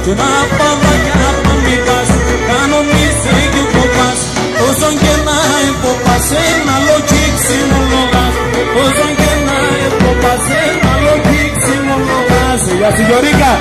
και να παδάκια να μην πας, κανονίζει και ο κοπάς. Όσον και να υποπάς, ένα λογίξι μονογάς. Όσον και να υποπάς, ένα λογίξι μονογάς. Γεια σου Γιωρίκα.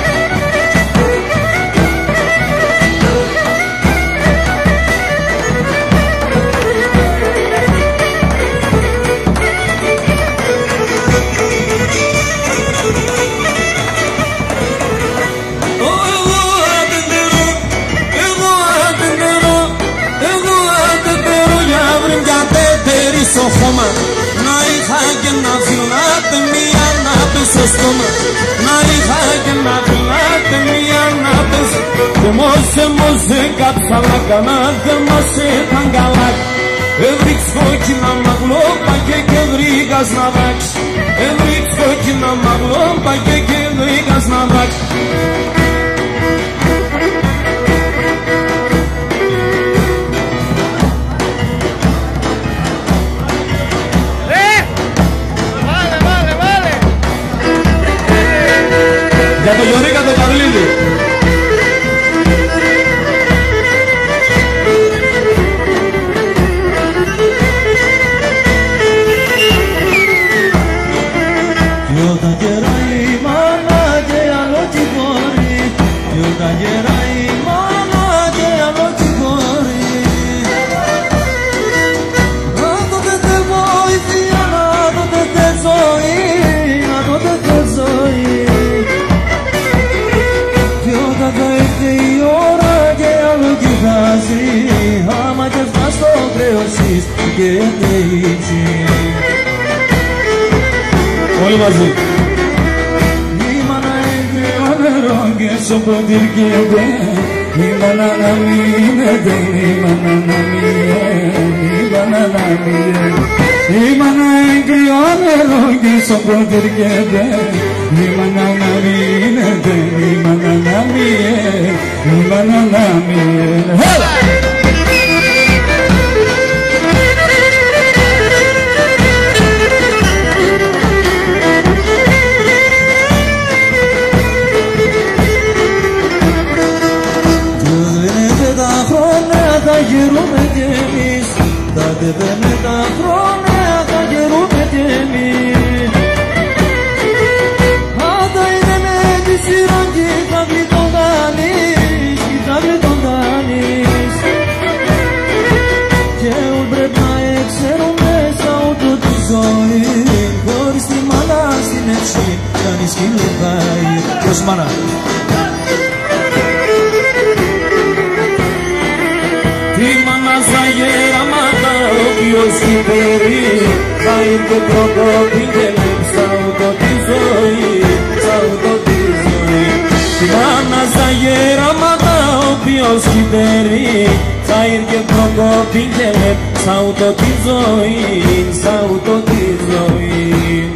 Στο χώμα να είχα και να φυλάτε μία να πες στο στόμα, να είχα και να φυλάτε μία να πες. Και μόσε κατσαλάκα να δεν μας ήταν καλά. Έβριξ κόκκινα μαγλόπα και βρήκας να δάξει. Έβριξ κόκκινα μαγλόπα και βρήκας να δάξει. Για το Γιωρίκα το Παυλίδη. Κι όταν γεράει η μάνα και άλλο τη κόρη, κι όταν γεράει η μάνα και άλλο τη κόρη, να τότε θε βοήθεια, να τότε θε ζωή, να τότε θε ζωή. Θα έρθει η ώρα και άλλο κοιτάζει, άμα και φτάσει στο κρέωσης και έτσι. Όλοι μαζί. Η μάνα έγρυο νερό και σοποτήρκεται, η μάνα να μείνεται, η μάνα να μείνεται, η μάνα να μείνεται. Η μάνα έγρυο νερό και σοποτήρκεται, η μάνα να μείνεται, η μάνα να μείνεται, η μάνα να μείνεται. Θα γυρούμε κι εμείς, θα τεβαίνε τα χρόνια, θα γυρούμε κι εμείς. Πάντα είναι με τη σειρά και θα γλιτώνεις, και θα γλιτώνεις. Και πρέπει να ξέρουμε σαν ούτω τη ζωή, χωρίς τη μάνα στην ευχή, κανείς κυλουβάει. Ποιος μάνα? Στα γέραματα όποιος κυβερεί θα ήρθε προκόπη και λείψα ούτω τη ζωή, σαν ούτω τη ζωή. Τη μάνα στα γέραματα όποιος κυβερεί θα ήρθε προκόπη και λείψα ούτω τη ζωή, σαν ούτω τη ζωή.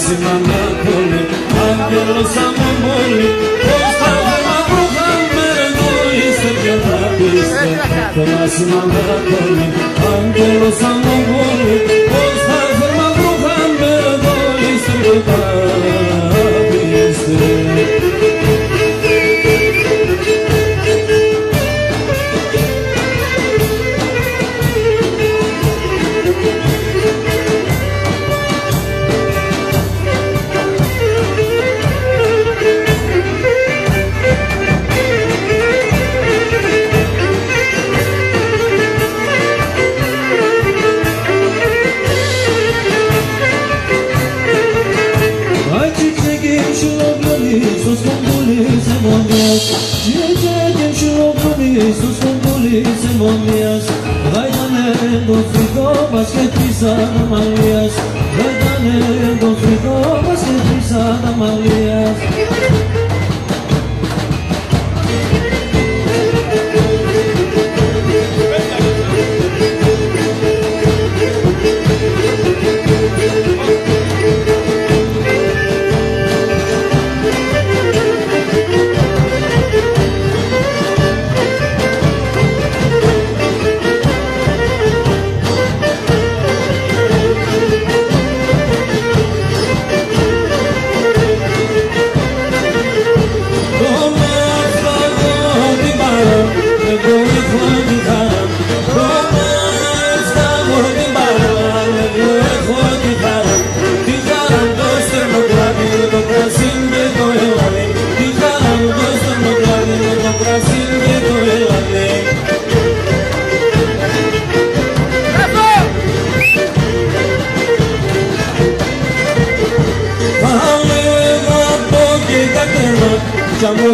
σημαντά πολύ, άγγελος αμομόλη, πως θα βρωχάμε εδώ είστε και θα πείστε. Πολλά σημαντά πολύ, άγγελος αμομόλη, πως θα βρωχάμε εδώ είστε και θα πείστε. Sus condolis emonias, Raidane do frigo, basket pisada malias, Raidane do frigo, basket pisada malias. Chamo